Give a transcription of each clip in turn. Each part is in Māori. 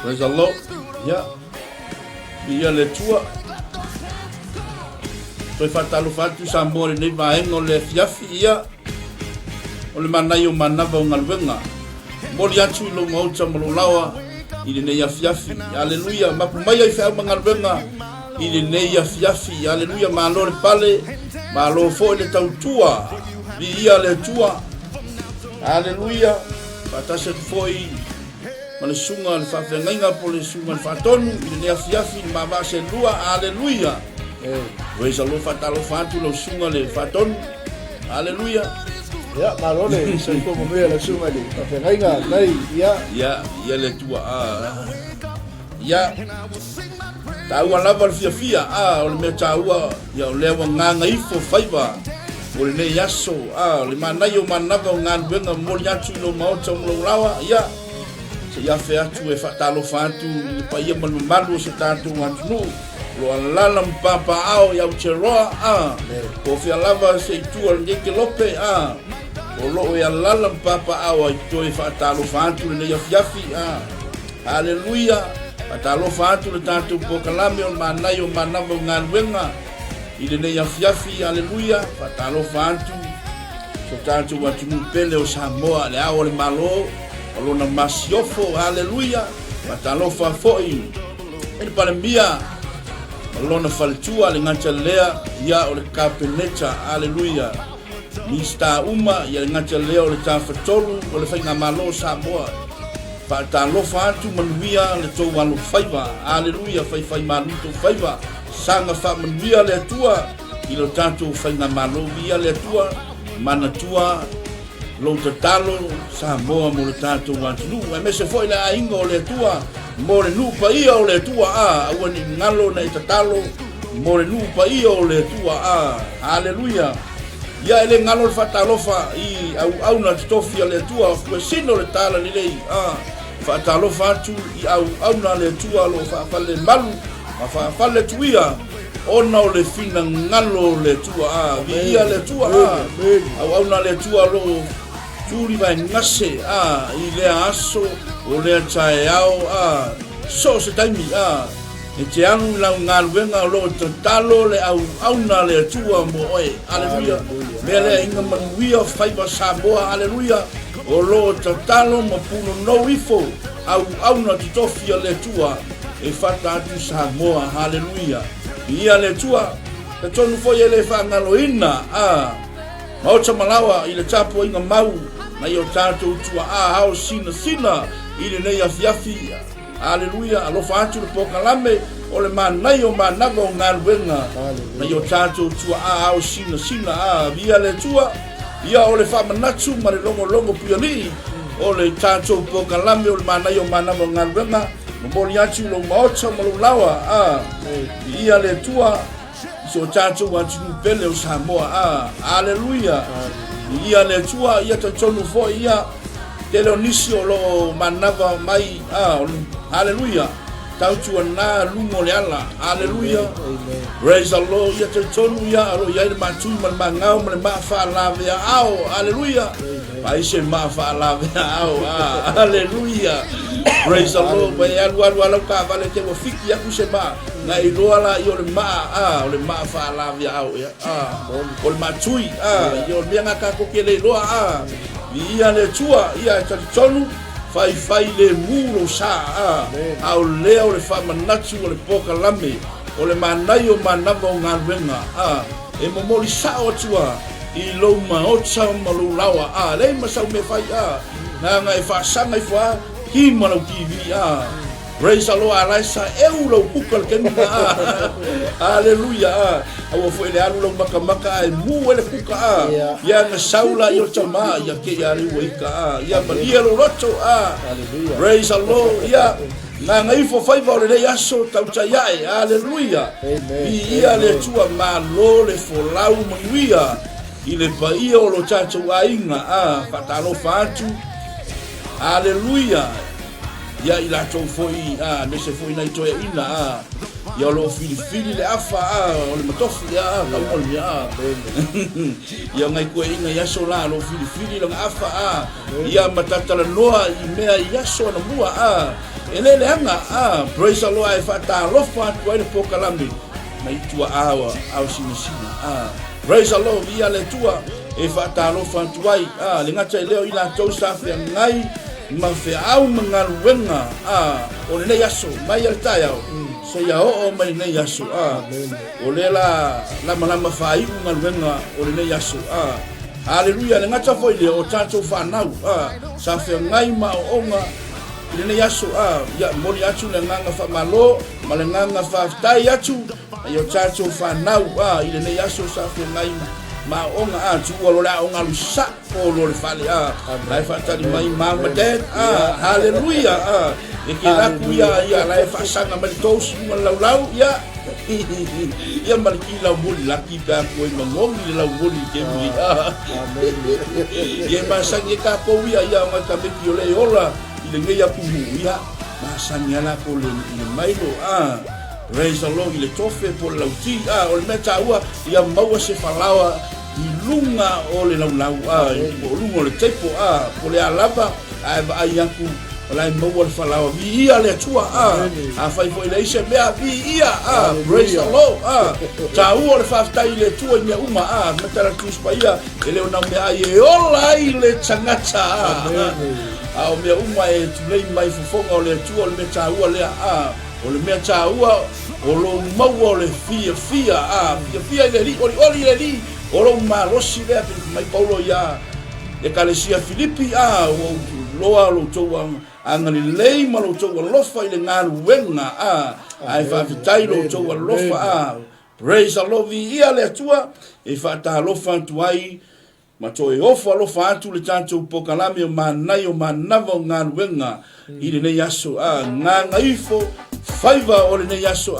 Praise the Lord. Ya. Ia le tua. Toi fatalo fatu sa mole nei vaenga le fiafi ia. O le manai o manava o ngalwenga. Moli atu lo mauta malolawa. Ile nei fiafi. Haleluya. Mapumai ai fa ngalwenga. Ile nei fiafi. Haleluya. Malo le pale. Malo fo le tautua. Ia le tua. Haleluya. Patase foi. Male sunga le whawhengainga po le sunga le whatonu, i le nea fiafi, ni mawa se lua, aleluia. Weisa lo whatalo whatu lo sunga le whatonu, aleluia. Ya, marone, sa ko mo le sunga le whawhengainga, nei, ia. Ia le tua, ia. Taua lava le fiafia, o le mea taua, ia o lewa nganga ifo whaiva, o le nei aso, le manai o manava o nganwenga, mori atu lo maota o lo lawa, ia. Se ia fe atu e whatalo whatu i pa ia malu se tātou atunu lo alala mpapa ao iau te roa ko fia lava se itua ngeke lope o lo e alala mpapa ao i toi whatalo whatu le nei afiafi haleluia whatalo whatu le tātou pokalame o manai o manava o nganwenga i le nei afiafi haleluia whatalo whatu so tātou atunu pele o Samoa le ao le malo Alona masiofo, haleluia, matalofa foi. Ele palemia, alona faltua, le ngata lea, ia o le kapeneta, haleluia. Mista uma, ia le ngata lea o le tafatolu, o le whainga malo Samoa. Fatalofa atu manuia, le tau walo whaiva, haleluia, whai maluto whaiva. Sanga wha manuia le atua, ilo tātou whainga malo, ia le atua, manatua, lo tatalo Samoa mo le tātou atunu e me se foi la ainga o le tua mo le nupa ia o le tua aua ni ngalo na tatalo mo le nupa ia o le tua haleluia ia ele ngalo le fatalofa i au na tofia le tua ko sino le tala ni lei fatalofa tu i au na le tua lo fa fale malu fa fale tuia ona o le fina ngalo le tua ia le tua au na le tua lo turi vai ngase i le aso o le tae ao so se taimi e te anu lau ngaluenga lo tatalo le au na le tua mo oe aleluia me le inga manuia whaiva Samoa aleluia o lo tatalo ma puno no ifo au na tutofia le tua e fata atu Samoa aleluia ia le tua te tonu foi ele whangaloina maota malawa i le tapo inga mau na yo tātou tua hao sina i le nei afiafi aleluia alofa atu le pokalame o le manai o managa o ngaluenga na yo tātou tua hao sina via le tua ia o le whamanatu ma le longo pioni o le tātou pokalame o le manai o managa o ngaluenga mori atu lo maota ma lo lawa ia le tua so tātou atu pele o Samoa aleluia ia le tua ia te tonu fo ia te leonisi o lo manava mai haleluia tau tua na lungo le ala haleluia praise the Lord ia te tonu ia alo ia le matui ma le mangau ma le maafa lave ao haleluia pai se maafa lave ao haleluia praise the Lord pai alu ka vale te mo fiki aku se ma na iloa la i o le maa whaalawia au o le matui i o le mea ngaka koke le iloa ia le tua ia e tatitonu whai le muro sa au lea o le whamanatu o le pokalame o le manai o manava o ngaluenga e momoli sa o tua i lo maota ma lo lawa le masau me whai nga e whaasanga i wha ki manau TV praise the Lord alaisa lo kukal kenga haleluya awo foi le alu lo maka e mu ele kuka ya na saula yo chama ya ke ya ri weka ya malia lo roto haleluya praise the Lord ya na ngai fo fai va le yaso tau chai haleluya ia le tua malo le fo lau manuia ile pa ia o lo chacho ainga patalo fatu haleluya ia ila tau foi me se foi na itoe ina ia lo fili le afa o le matofu ia ka mo ia ia ngai ko inga ia so la lo fili le afa ia matata la noa I mea ia so na mua ele anga praise the Lord ai fa ta lo fa ko le pokalami mai tua awa au sina praise the Lord ia le tua e fa ta lo fa tuai le ngata leo ila to sa fe ngai ma fe au mangaluenga o le yaso mai al taya so ya o mai le yaso o le la lama fai mangaluenga o le yaso haleluya le ngata foi le o tanto fa nau sa fe ngai ma o nga le yaso ya moli atu le nganga fa malo ma le nganga fa tai atu yo tanto fa nau le yaso sa fe ngai ma onga tu lo la onga lu sa o lo fale lai fa tali mai ma madet haleluya e ke la ku ya lai fa sanga ma tos mo lau ya ya mal ki la mul la ki ka ko ma ngom ni la mul ke mi ye ma sang ye ka po ya ma ka me ki le ola ile nge ya ku ya ma sang ya la ko le mai lo Praise the Lord, ile tofe po lauti o le meta ua ia maua se falawa I lunga o le lau o lunga o le teipo po le alava ai aku la maua le falawa vi ia le tua fai foi le ise mea vi ia praise the Lord ta ua le faftai le tua nia uma meta la tus pa ia ele ona mea e ola I le tangata o mea uma e tulei mai fofonga o le tua o le meta ua le o le mea tā ua o lo maua o le fia le li oli le li o lo marosi lea mai paulo ia e kalesia Filipi o loa lo toua angani lei ma lo toua lofa I le ngalu wenga ai whawhitai lo toua lofa praise the Lord ia le atua e whata lofa tuai ma to e ofa lofa atu le tanto pokalami o manai o manava o ngalu wenga I le nei aso ngā ngaifo faiva o le nei aso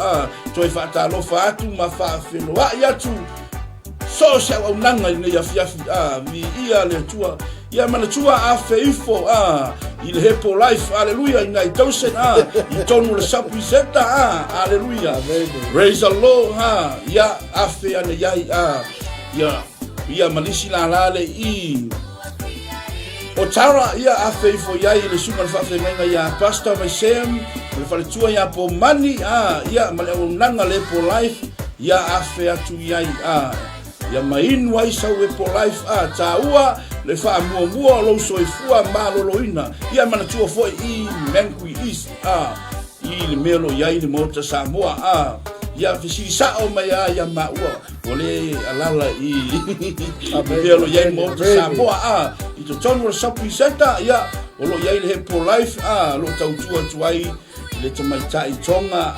to e whata lofa atu ma whawhenua I atu so se au nanga I nei afiafi vi ia le tua ia mana tua feifo I le hepo life hallelujah I ngai tausen I tonu le sapu seta hallelujah praise the Lord ia afe ane yai ia malisi la lale I o tara ia feifo iai le sunga le whawhenga ia pastor mai sem le whaletua ia po mani ia male o nanga le po life ia afe atu iai ia mainu ai sau e po life ta ua le wha mua lo soifua maloloina ia mana tua foi I Menkui East I le melo iai le mota Samoa ia fisisa o mai ia maua o le alala I melo iai mota Samoa I to tonu le sapu seta ia o lo iai le he po life lo tautua tuai le tamaitai tonga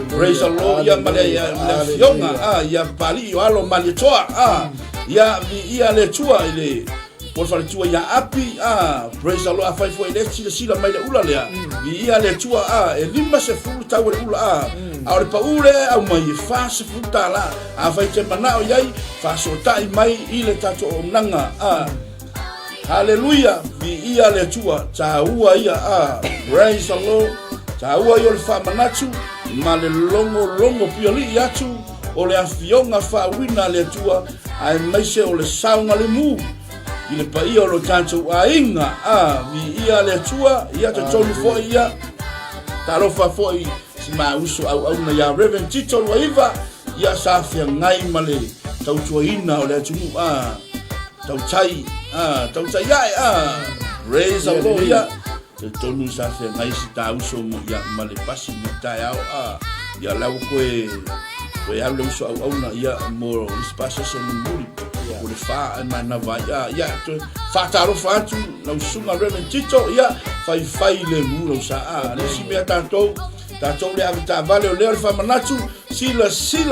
praise the Lord ia male ia fionga ia pali o alo mali toa ia ia le tua ile por fale tua ia api praise the Lord fai foi le sila mai le ula le ia le tua e lima se fu tau le ula au le paule au mai fa se fu tala fai te mana o iai fa so tai mai I le tato o nanga hallelujah vi ia le tua ta ua ia praise the Lord ta ua yo le fa manatu ma le longo pioli atu o le afionga fa wina le tua ai mai se o le saunga le mu I le pa ia o lo tanto ainga vi ia le tua ia te tonu fo ia ta rofa fo I si ma uso au na ia Reverend Tito Waiva ia sa fia ngai male tau tuaina o le atu tau tai praise the Lord ia te tonu sa fia ngai si ta uso mo ia male pasi ni tai au ia lau koe alu uso au na ia mo spasa se muri o le fa mana vai ia to fa taro fa tu na usunga Reverend Tito ia fai le muro sa le si me tanto le avita vale o le fa manatu sila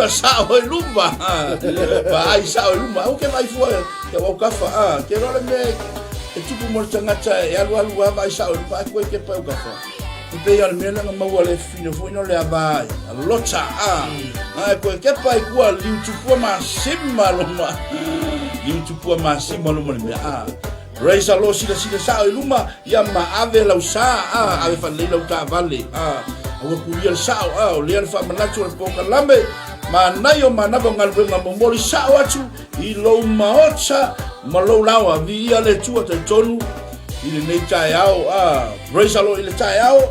sa o lumba va ai sa o lumba o ke vai fo ke o kafa ke ro le me e tupu mo tangata e alu vai sa o pa ko ke pa o kafa pe al mena nga mawale fino fo no le avai lota ko ke pa igual liu tupu ma simma luma me praise the Lord sila sa o luma ia ma ave la usa ave fa le la ta vale o kuia sao o le fa manatu le pokalame manai o manaba ngalwenga momoli sao atu I lo maotsa ma lo lawa via le tua te tonu I le nei tai au praise alo I le tai au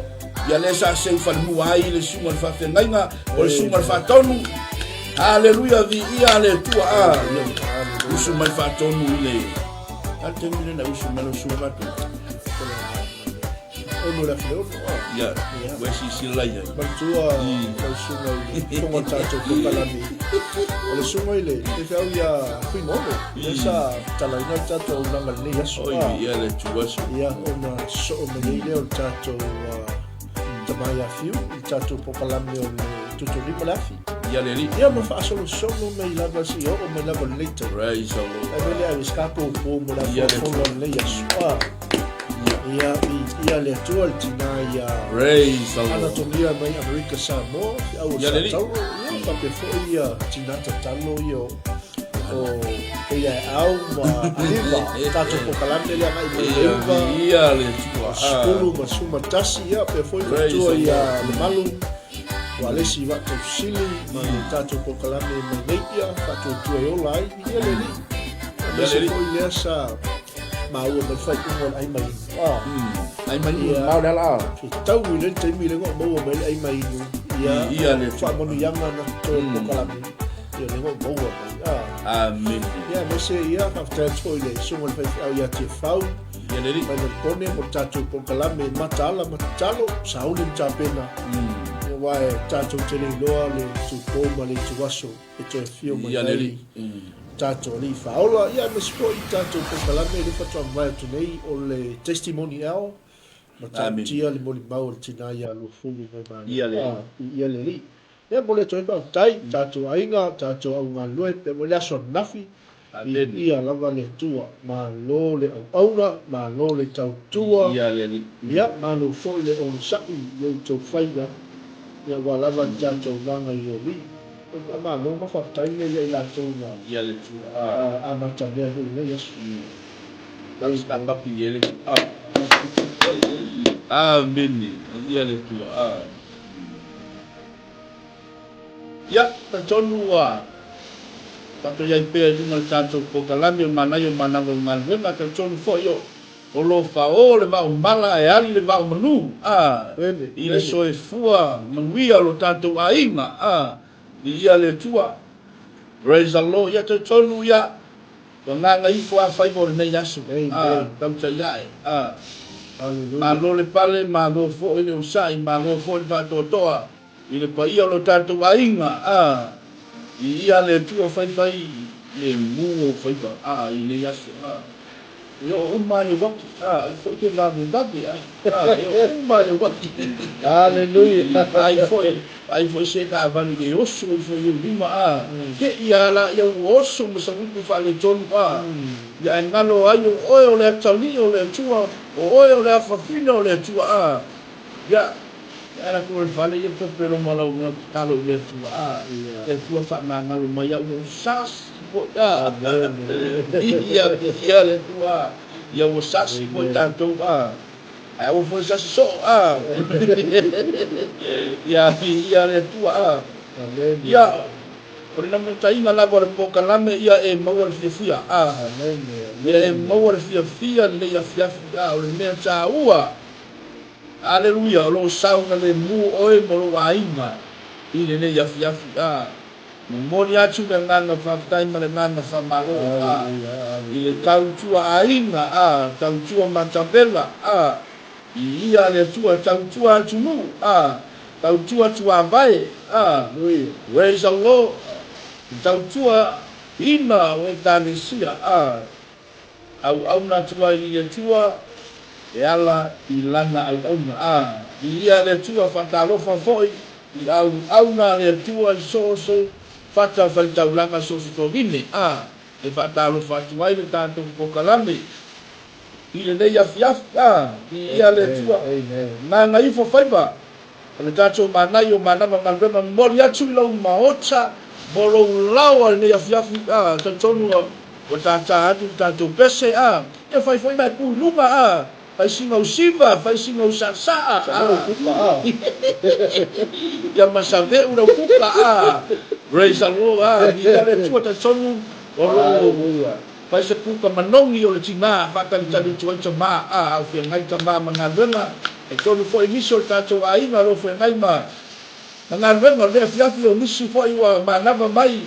ia le sa se fa mu ai le sunga fa fenga o le sunga fa tonu haleluya via le tua usu mai fa tonu le ate mi na usu mai usu fa tonu ono la fleo ya wesi silaya Bantua o sungai como tato ko kalami o le sungai le te fau ia kui mono esa talaina tato o langa le yaso ia le tuaso ia ona so o me le o tato tamaya fiu tato po kalami o le tuturi malafi ia le ri ia ma fa solo sono me la vasi o me la later praise the Lord ele ai scapo po mo la fo le yaso ia le tua tina ia praise the Lord anatomia mai America Samoa au tau ia pa pe fo ia tina tatalo ia o ia au ma aliva tato po kalame le mai ia le tua skulu ma suma tasi ia pe fo ia tua ia le malu wale si va to sili ma tato po kalame mai ia tato tua yo lai ia le ni ia fo ia sa mau me fai ko ai mai ai mai mau dela tau le te mi le mo me ai mai ia le fa mo yanga na to ko kala mi ia le mo amen ia me se ia after toile so mo fai au ia te fau ia le ma le kone mo tatu ko kala me matalo sauli mtapena ia wai tatu te le loa le tu ko ma le tu waso e to fio mo ia le tato li faola ia me spoi tato ko kalame le fa mai tu nei o le testimonial ma tia le moli mau tina ia lo fulu me ba ia le li ia mo le toi ba tai tato ainga tato au ngalue pe mo le so nafi ia lava le tua ma lo le aura ma lo le tau tua ia le li ia ma lo fo le on sa'i le to faida ia wa lava tato langa ia li ma no ma fa tai le la tona ia le ama também le yes dan sta papi ele amen ia le tua ya tonu pato ia pe ngal tato ko kalami mana yo mana ngal ma tonu fo yo o lo fa o le va mala e ali le va manu ile so e fua manwia lo tato ainga ia le tua praise the Lord ya te tonu ya nganga I fo a fai mo nei yasu tam ta ya ma lo le pale ma lo fo ile usai ma lo fo le va toa ile pa ia lo tato ainga ia le tua fai le mu fai ba ile yasu yo umani wa fo ke la ndadi yo umani wa hallelujah ai foi se ka vani ke osso foi lima ke ia la ia osso mo sa ku fa le ton ya ngalo ai o le tali o le tua o le fa fino le tua ya era ko le fa le pe pero malo no talo le tua le tua fa na ngalo mai ya o sas po ia le tua ia o sas po tanto ai o foi sas so ia le tua ia por na meta ina la por poca la me ia e mo le fia ia e mo le fia le ia fia o le me cha ua aleluia lo sau le mu oi mo lo ainga ile le ia fia mo ya chu le ngana fa tai ma le ngana fa malo ile tau tua ainga tau tua mantabella ia le tua tau tua tunu tau tua vai praise the Lord tau tua ina we tani sia au na tua ia tua e ala ilana au ia le tua fatalo fa foi au na le tua so fata falta ulanga so vine e fatalo fatua ile tanto pokalame ile le ia ia le tua na ngai fo faiba le tato manai o manama ngalwema mori atu lau maota bolo lawa le ia tonu o tata atu tato pese e fai mai pu lunga fai singa usiva, fai singa usasa. Ya masave una kuka. Praise the Lord. Ia le tua ta sonu. Fai se kuka manongi o le tina, fatali tali tua tama au fia ngai tama mangavenga. E tonu fo iniso tato ainga lo fia ngai ma. Mangavenga le fiafi o nisi fo iwa manava mai.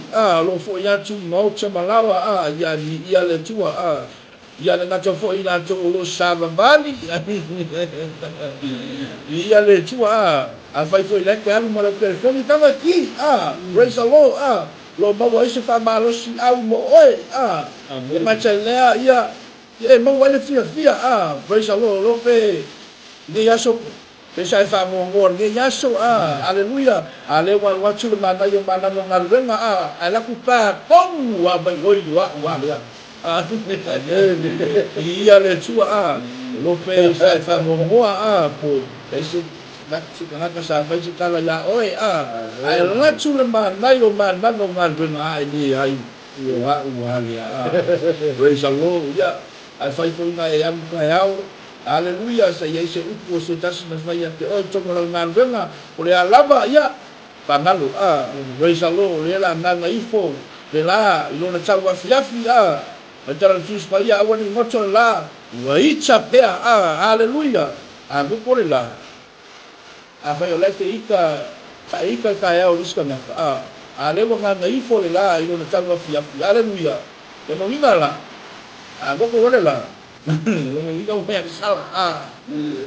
Lo fo ia tu no chamalawa. Ia le tua. Ia le ngato fo ina to lo sava vali. Ia le tua a fai fo ile ke alu mala pe fo tanga ki praise the Lord lo mawa ise fa malo si au mo oi e machalea ia e mo wale fia praise the Lord lo pe ni yaso pe sai fa mo ni yaso haleluya ale wa chu mana yo mana no ngalwenga ala ku pa kong wa ba oi wa ia le tua lo pe sai fa mo po ese nak sa fa si tala la oi ai la chu le mana yo mana no ngalwenga ni ai wa praise the Lord ya ai fa fo na e am ka yao haleluya sa ye se upo se tas na fa ya te o to ngalwenga o le alaba ya pangalo praise the Lord le la nganga ifo le la lo na tsawa fiafi Antara tus paia awan ngoto la wa itsa pea haleluya aku kore la apa yo lete ika kaya o iskana ale wa nga ifo le la ilo na tsawa fiafi haleluya yo no ngala aku kore la ika o pea sala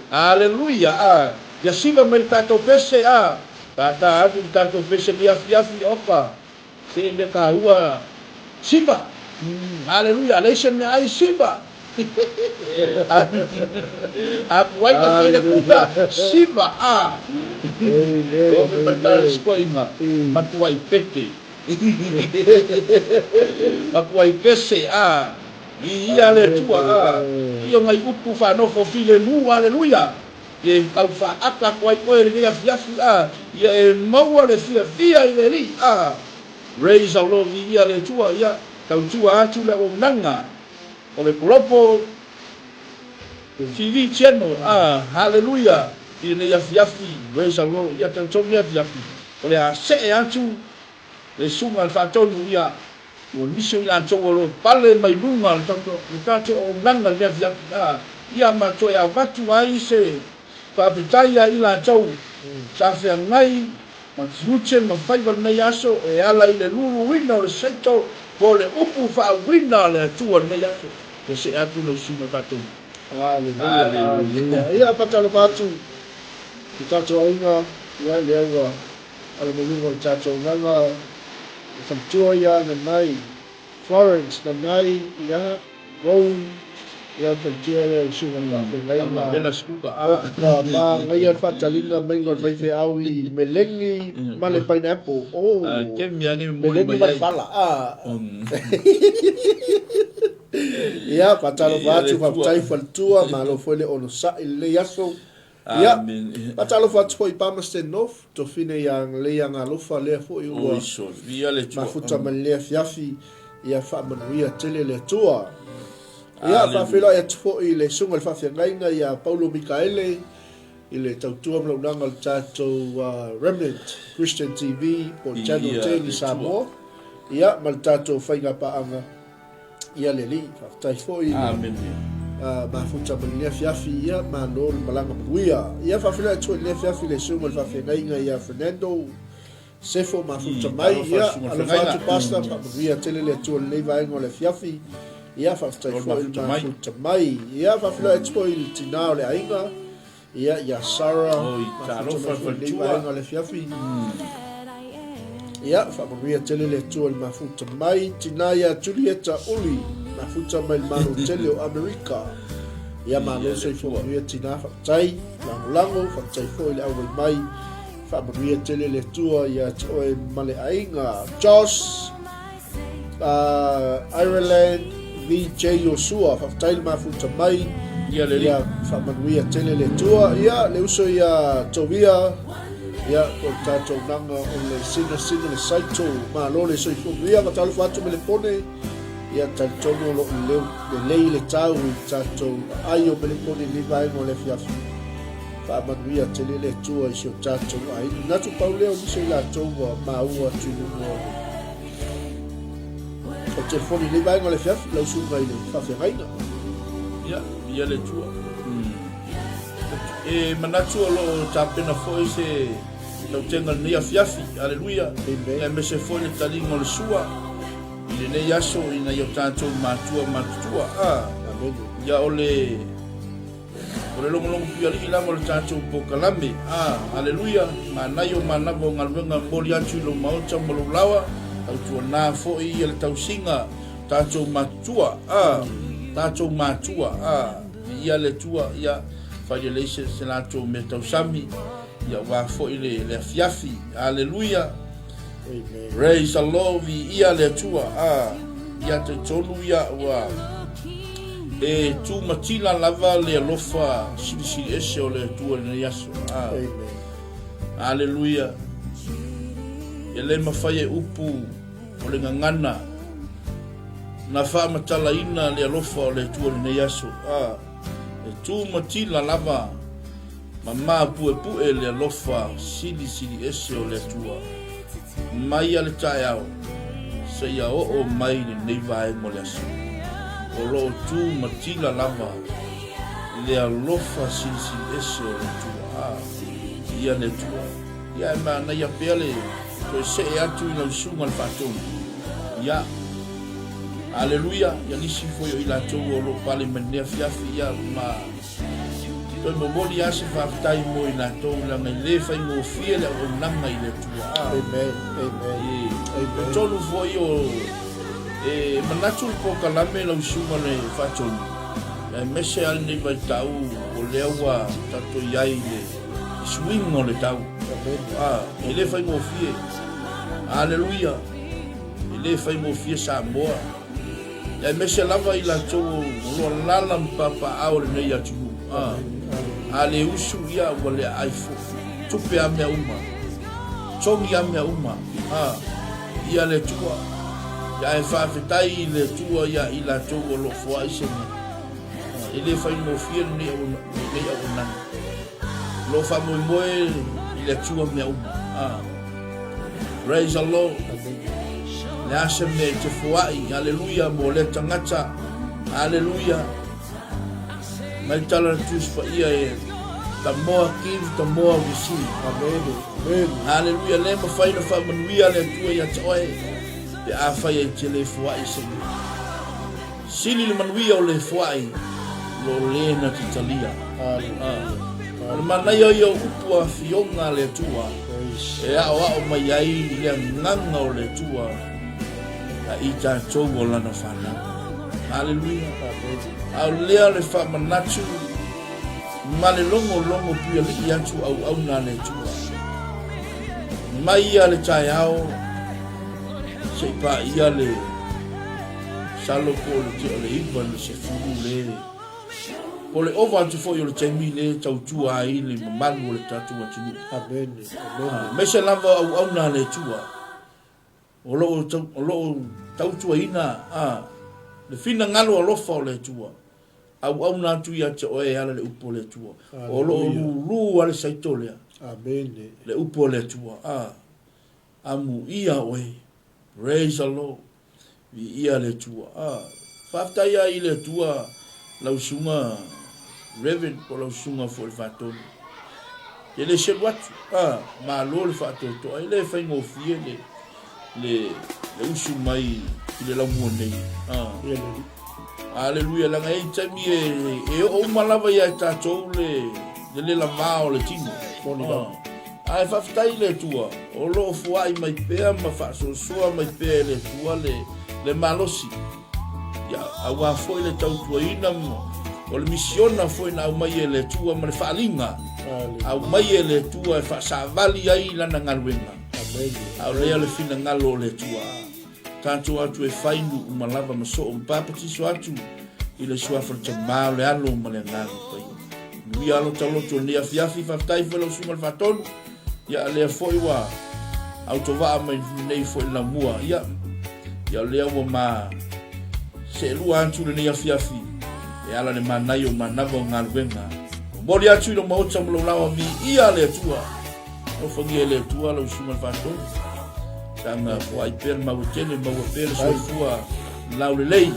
haleluya ya siva mertato pese kata atu tato pese fiafi opa se me kaua siva haleluya lesson ni ai siva aku wai ka kuka siva o me patar spoinga matuai pete matuai pese ia le tua io ngai upu fa no fo file nu haleluya ye kau fa aka kwai ko le ia fiafi ia e mau le fia ile ri raise the Lord ia le tua ia tau tua atu le o nanga o le propo TV channel haleluya ina ya fiafi praise the Lord ya tau tau ya fiafi o le ase atu le sunga fa tonu ia o niso ila tau lo pale mai lunga tau tau o nanga le fiafi ia ma to ya vatu ai se fa pitaya ila tau sa fe ngai ma fuche ma fai va nei aso e ala ile lulu wina o le seto po le upu fa wina le tua nei aso ke se atu le suma tatu haleluya ia patalo patu tato inga ia le ala mo lungo tato nganga Victoria na nai Florence na nai ia Rome ia pentia suma la ma bela skuka ngai ar fatalinga mengo vai fe aui melengi male pineapple ke miani mo melengi fala ia patalo batu fa tai faltua malo fole ono sa ile yaso ia patalo fa toi pamasten nof to fine yang le yang alofa le fo iwa via le tua mafuta male fiafi ia fa manuia tele le tua ia fa filo ia tfo ile sunga le fa fianga ia Paulo Micaele ile tautua mlaunanga le tato Remnant Christian TV po channel 10 i Samoa ia mal tato fainga paanga ia le li fa tai fo ile mafuta male fiafi ia manol malanga buia ia fa filo tfo ile fiafi le sunga le fa fianga ia Fernando sefo mafuta mai ia alfatu pasta pa buia tele le tu le vai ngole fiafi ia fa tai fo mafuta mai ia fa filo tfo ile tinao le ainga ia Sarah taro fa le vai ngole fiafi ia fa buia tele le tu mafuta mai tinaya Julieta Uli mafuta mai mano tele o America ia malo se fo buia tina fa tai lango fa tai fo ile au mai fa buia tele le tua ia toe male ainga Josh Ireland VJ Joshua fa tai mafuta mai ia le fa buia tele le tua ia le uso ia Tovia ia o tato nanga o le sina le saito ma lo le soi fo buia ma talo fatu me le pone ia talitonu lo leu lei le tau i tatou ai o pele poni li vai mo le fiafi whaamanuia te lele tua i sio tatou ai natu pauleo nise la tou wa maua tunu mo o telefoni li vai mo le fiafi lau sunga i le whawhengaina ia le tua e manatu o lo tapena foi se lau tenga nia fiafi aleluia e me se foi le talingo le sua i le yaso ina yo tatou matua ia ole longolongo piali la mo le tatou pokalame aleluia manai o manavo ngalwenga moli atu lo maota mo lo lawa au tuana foi ia le tausinga tatou matua ia le tua ia violation se la to me tausami ia wa foi le fiafi aleluia. Amen. Praise the Lord, ia le tua ia te tonu ia wa e tu matila lava le lofa sili ese o le tua le yaso. Amen. Hallelujah. Ele mafai upu o le ngana na fa matala ina le lofa o le tua le yaso. E tu matila lava mama pu le lofa sili ese o le tua. Mai ale tai au se ia o mai le nei vai mo le aso o lo tu matila lava le alofa sisi ese o le tua ia le tua ia mana ia pele ko se atu i la sunga al fatum ia aleluia ia nisi foi o ila tu o lo pale menia fiafi ia ma to mo boli ase fa tai mo ina to la me le fa mo fiele o nanga i le tua. Amen. Amen. Tonu foi o manatu po kalame la usuma le fa tonu. La mese al ni vai tau o lewa tato yai le swing o le tau. Ele fa mo fie. Aleluia. Ele fa mo fie sa moa. La mese lava i la to lo lala papa au le ya tu. Ale usu ia wale aifu tupe ame uma tongi ame uma ia le tua ia e whawhetai le tua ia ila togo lo fua iseni ele whai mo fia ni au nani lo wha moe i le tua me uma praise the Lord le ase me te fuai hallelujah mo le tangata hallelujah mai tala tus pa ia ta moa give ta moa receive. Amen. Hallelujah. Le ma fai na fa manuia le tua ia toe te a fai e te le fuai sili le manuia o le fuai lo le na te talia mana ia upu a fionga le tua e a o mai ai le nganga o le tua a i ta tongo lana whana. Hallelujah. Au lea le wha manatu ma le longo pia li atu au na le tua mai ia le tai ao se pa ia le salo ko le te le iba le se furu le ko le over to for le temi le tau tua ai le mamangu le tatu atu. Amen. Me se lava au na le tua o lo tau tua ina le fina ngalo o lofa o le tua au na tu ia te oe ala le upo le tua o lo lu ale saitolea. Amen. Le upo le tua amu ia oe praise the Lord vi ia le tua fafta ia i le tua lau sunga reverend o lau sunga fo le fatoni e le se watu ma lo le fatoni to ele fai mo fie le usu mai i le lau nei hallelujah la ngai tami e o malava ia tatou le lava o le tino ai faftai le tua o lo fuai mai pea ma fa so mai pea le tua le malosi ya awa foi le tau tuaina o le misiona foi na mai le tua ma le falinga au mai le tua fa savali ai la ngalwenga au le fina ngalo le tua tanto atu e fainu malava maso mpapati so atu ile suafa te mau le alo male ngalo pai mi alo talo to le afiafi faftai fo lo sumal fatonu ya le foi wa auto va mai nei foi la mua ya le wa ma se lua antu le ia fiafi e ala le manai o manava o ngaluenga moli atu lo maota mo lawa mi ia le tua o fangia le tua lo suma fato tanga foi per ma o tele ma o per so fua laulelei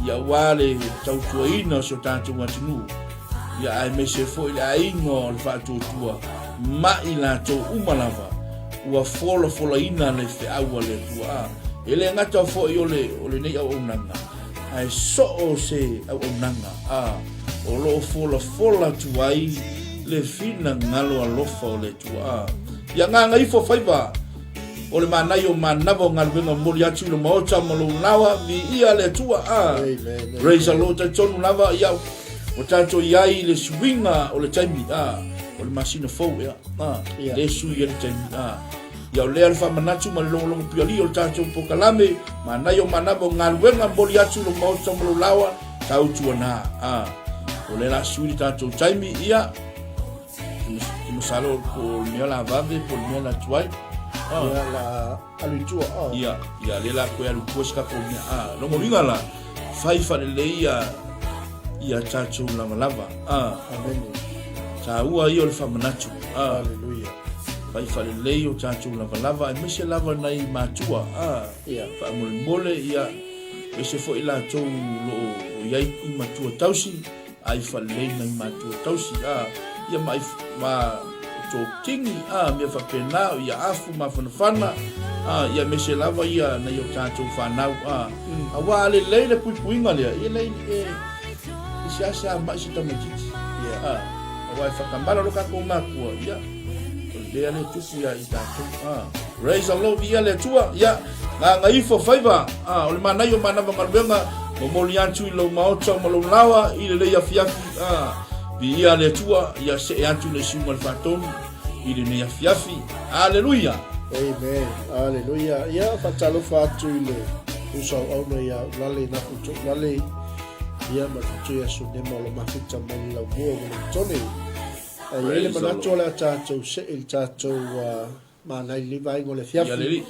ia wale tautuaina so tanto matinu ia ai me se foi la ingo le fato tua ma ila to umalava ua fola ina le fe aua le tua ele ngata fo ole nei au nanga ai so o se au nanga o lo fola tuai le fina ngalo alofa o le tua ia nganga ifo faiva o le manai o manava o ngaluenga moli atu le maota mo lo lawa vi ia le tua raise a lot tonu lava ia o tanto iai le swinga o le taimi o le masina fou ia le sui le taimi ia o le alfa manatu ma lo piali o tanto pokalame manai o manava o ngaluenga moli atu le maota mo lo lawa tau tuana o le la sui tanto taimi ia musalo ko mela vave por mela tuai la alutua ia le la ko alu poska ko mia no mo vingala fai fa le ia chacho la malava amen sa ua io le famanatu haleluya fai fa le o chacho la malava e mese lava nai matua ia fa mole ia ese fo ila to lo ia i matua tausi ai fa le nai matua tausi ia ma to kingi me fa pena ia afu ma fana ia me se lava ia na yo tanto fanau awa le puipuinga le ia le isa ma se tamatiti ia awa fa kambala lo ka ko makua ia le ale tupu ia i tanto raise a love ia le tua ia nga ifo faiva o le mana yo mana ngaluenga mo moliantu lo maota mo lo lawa i le ia fiafi ia le tua ia se antu le suma faton ile ne fiafi haleluya amen haleluya ia fatalo fatu ile usa au ia lale na kuto lale ia matutu ya sunema lo mafita mo la bo mo tone ile manato la tato se il tato mana ile vai ngole fiafi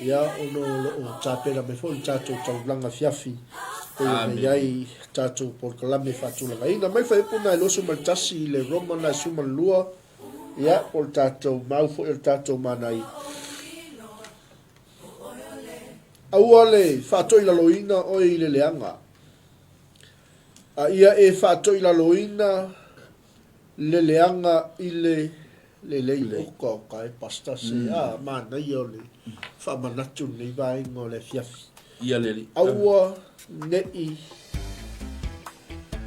ia ono lo tapela me fo il tato blanga fiafi ai tato por kalame fatu la ina mai fa puna lo so maltasi le roma na suma lua ia por tato mau fo il tato manai awale fatu ila loina o ile leanga ia e fatu ila loina le leanga ile le ko kai pasta se mana iole fa manatu nei vai ngole fiafi ia leli aua nei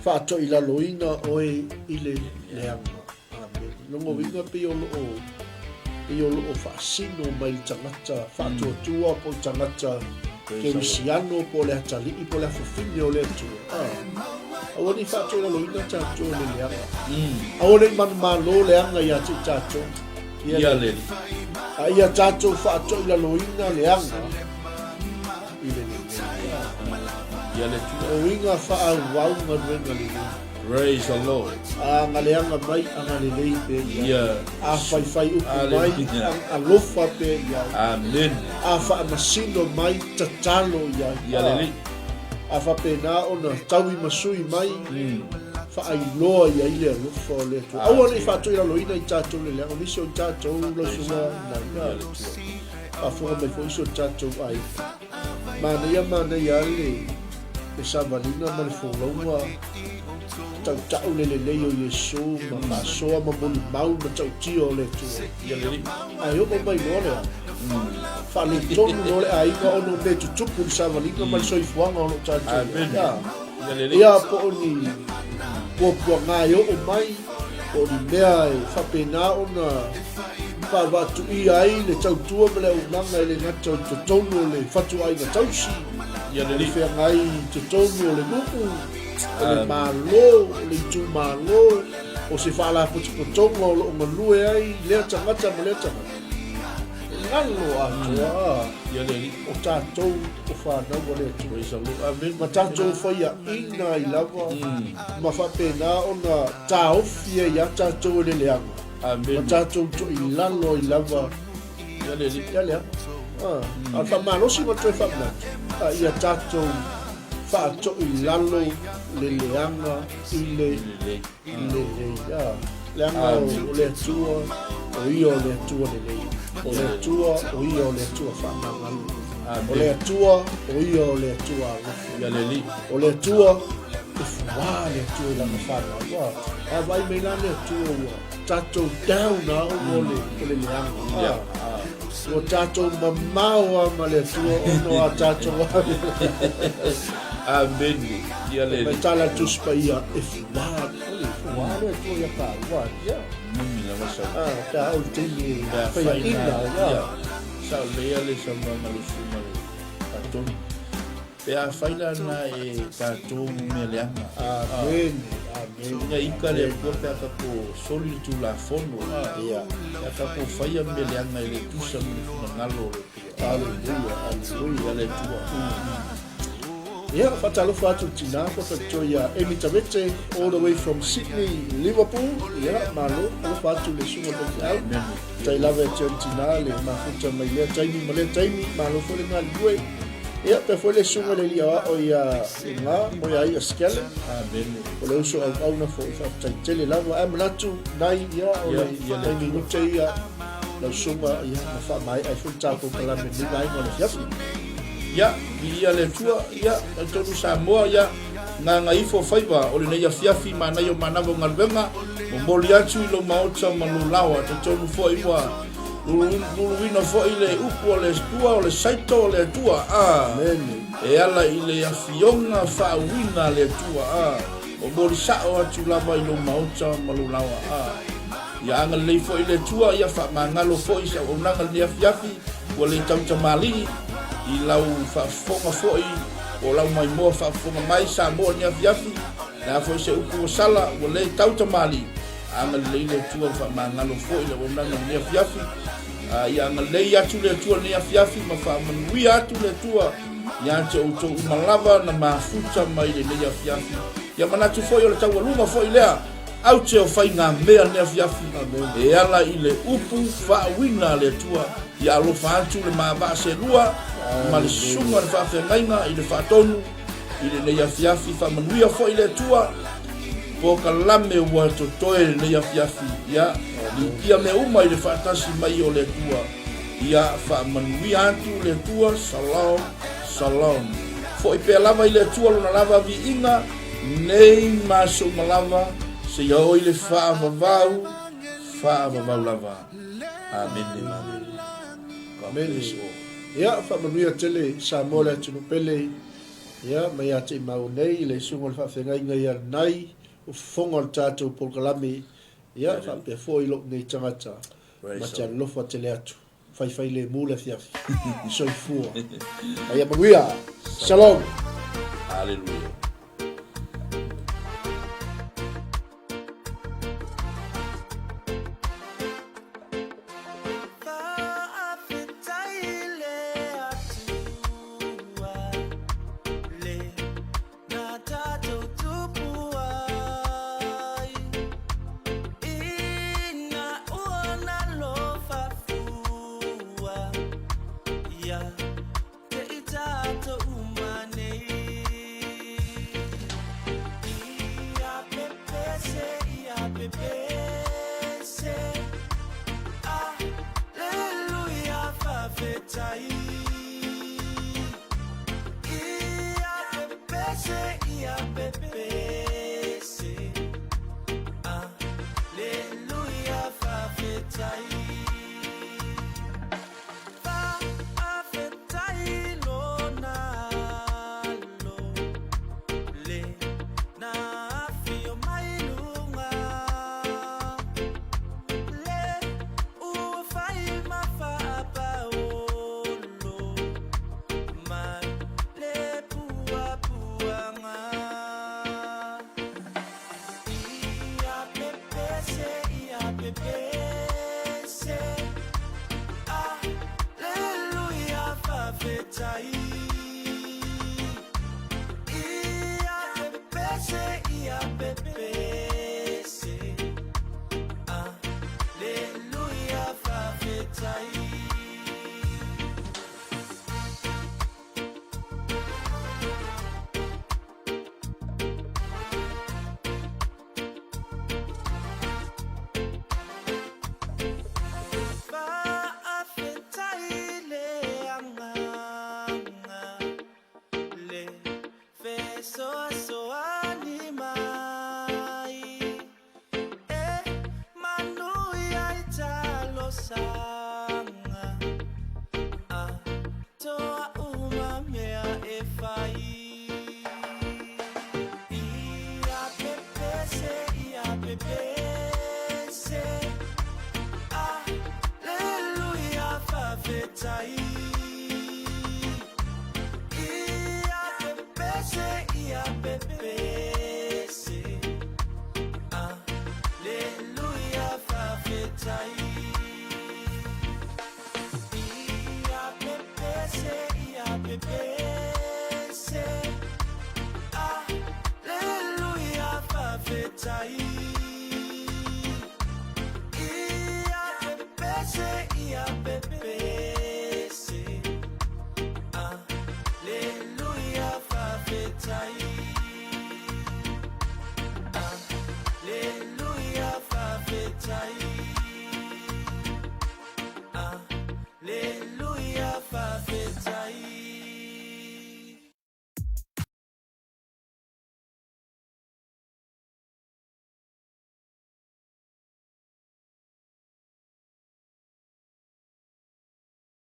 fato ila loina oe ile leanga amen longo vinga pe o fasino mai tangata fato tua po tangata ke usiano po le atali po le fufini o le tua awani fato ila loina tato le leanga awani malo leanga ya tato ia leli ia tato fato ila loina leanga ile ia le tua winga fa au ngadwenga le raise the lord ngaleanga mai angalelei pe ia fai mai alofa pe ia amen fa masino mai tatalo ia leli fa pena ona tawi masui mai fa ai loa ia ile alofa le tu au ni fa tu ila loina i tato le nga miso tato lo suma na fa fo me fo iso tato ai mana ia le esa valina mal followa tau le yo yesu ma so ma bol mau ma tau tio le tu ia leli ai o mai no fa le tonu no le ai ka ono be tu tu sa valina mal so ifuanga ono tato ia leli ia po ni po nga yo o mai o ni mea fa pena ona fa va tu ai le tau tua le unanga le ngato to tonu le fatu ai na tausi ia leli fe ngai te tonu le nuku le malo le tu malo o se fala po tu tongo lo malue ai le tangata le tangata ngalo ia leli o tatou o fa na wale tu raise the lord amen ma tatou fa ia ina i lava ma fa pena ona tau fia ia tatou le leanga ma amen tatou to i lalo i lava ia leli ia lea fa malo si ma tu fa na ia tatou whaato I lalo le leanga I le leanga o le atua o ia o le atua le lei o le atua o ia o le atua whaangangalu o le atua o ia o le atua o le atua e wha le atua I langa whaangalu a vai me la le atua ua tatou down na o le leanga o tatou mamau ma le atua ono a tatou Amen. Ia le. Mai tala tuspa ia e wha le atua ia ka wha ia Mimi la masa. ta o tini Da pa ina ya Sa lea le sa mama le suma le tatou. Pea faila na e tatou me leanga. amen Ia ika le kua pea kako soli tu la fono. ia Pea kako faia me leanga i le tusa me le ngalo le tua. haleluya Ia le tua. ia fatalofa atu tina ko toia Emi Tavete all the way from Sydney Liverpool ia malo alofa atu le sunga le au tai lava e tina le mafuta mai le taimi malo fo le ngal due ia pe fo le sunga le lia o ia nga mo ia skele Amen. o le uso au na fo fa tai tele lava am latu nai ia o le taimi no te ia la sunga ia ma fa mai ai fo tapo kala me ni mai mo le fiafi Ia, ia le tua, ia, tonu Samoa, ia, nga ifo faiva, o le neia fiafi, mana yo manavo ngalwenga, o moli atu ilo maota malulawa, te tonu fo iwa, luluwina fo ile upu o le tua, o le saito o le tua, e ala ile afionga fa wina le tua, o moli sao atu lava ilo maota malulawa, ia anga le fo ile tua, ia fa mangalo fo isa, o nanga le fiafi, o le tautamali, I lau whaafonga foi o lau mai moa whaafonga mai sa moa ni afiafi na foi se upu o sala o le tautamali anga leile tua whaamangalo foi le onanga ni afiafi i anga lei atu le tua ni afiafi ma whaamanui atu le tua i ante o tō umalava na mafuta mai le ni afiafi ia manatu foi o le taualuma foi lea au te o whai ngā mea ni afiafi e ala i le upu whaawina le tua i alofa atu le mawa se lua ma le sunga le whaafengainga i le whaatonu i le nei afiafi whamanuia fo i le tua po ka lame ua totoe le nei afiafi ia ia me uma i le whaatasi mai o le tua ia whamanuia atu le tua salom salom fo i pēr lava i le tua luna lava vi inga nei maso malava se ia o i le whaavavau lava amen amen amen ia whamanuia tele sa mola tunu pele ia mai ate mau nei le sunga le whawhengainga ia nai o whonga o tātou polkalame ia whapea fo i lok nei tangata ma te alofa tele atu whai le mula fiafi soifua ia manuia shalom hallelujah. Ia